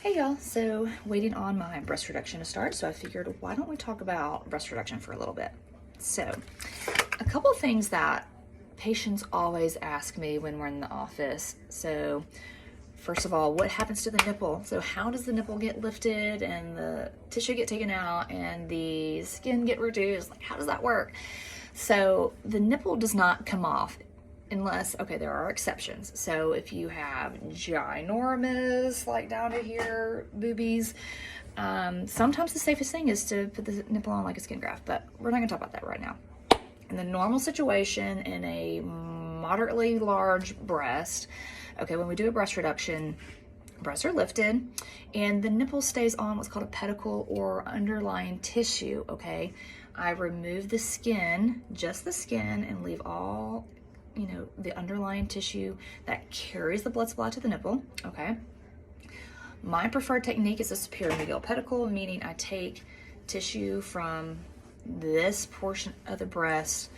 Hey y'all, so waiting on my breast reduction to start, so I figured why don't we talk about breast reduction for a little bit. So a couple of things that patients always ask me when we're in the office. So first of all, what happens to the nipple? So how does the nipple get lifted and the tissue get taken out and the skin get reduced? Like, how does that work? So the nipple does not come off unless, okay, there are exceptions. So if you have ginormous, like down to here, boobies, sometimes the safest thing is to put the nipple on like a skin graft, but we're not gonna talk about that right now. In the normal situation, in a moderately large breast, okay, when we do a breast reduction, breasts are lifted and the nipple stays on what's called a pedicle or underlying tissue, okay? I remove the skin, just the skin, and leave all, the underlying tissue that carries the blood supply to the nipple, okay? My preferred technique is a superior medial pedicle, meaning I take tissue from this portion of the breast.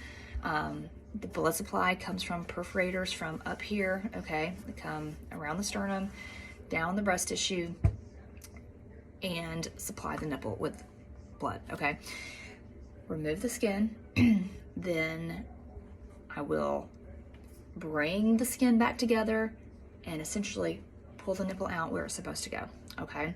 The blood supply comes from perforators from up here, okay? They come around the sternum, down the breast tissue, and supply the nipple with blood, okay? Remove the skin, then I will bring the skin back together and essentially pull the nipple out where it's supposed to go, okay?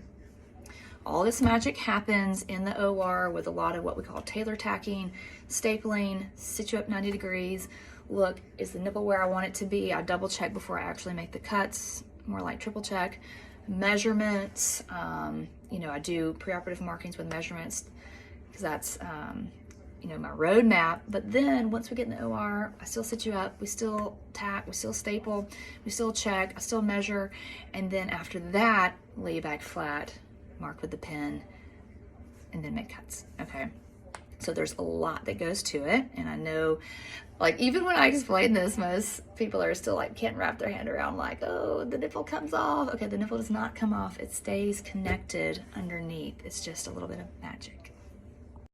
All this magic happens in the OR with a lot of what we call tailor tacking, stapling, situ up 90 degrees. Look, is the nipple where I want it to be? I double check before I actually make the cuts, more like triple check. Measurements, I do preoperative markings with measurements because that's, my roadmap. But then once we get in the OR, I still sit you up, we still tack, we still staple, we still check, I still measure. And then after that, lay you back flat, mark with the pen, and then make cuts, okay? So there's a lot that goes to it. And I know, like, even when I explain this, most people are still like, can't wrap their hand around like, oh, the nipple comes off. Okay, the nipple does not come off. It stays connected underneath. It's just a little bit of magic.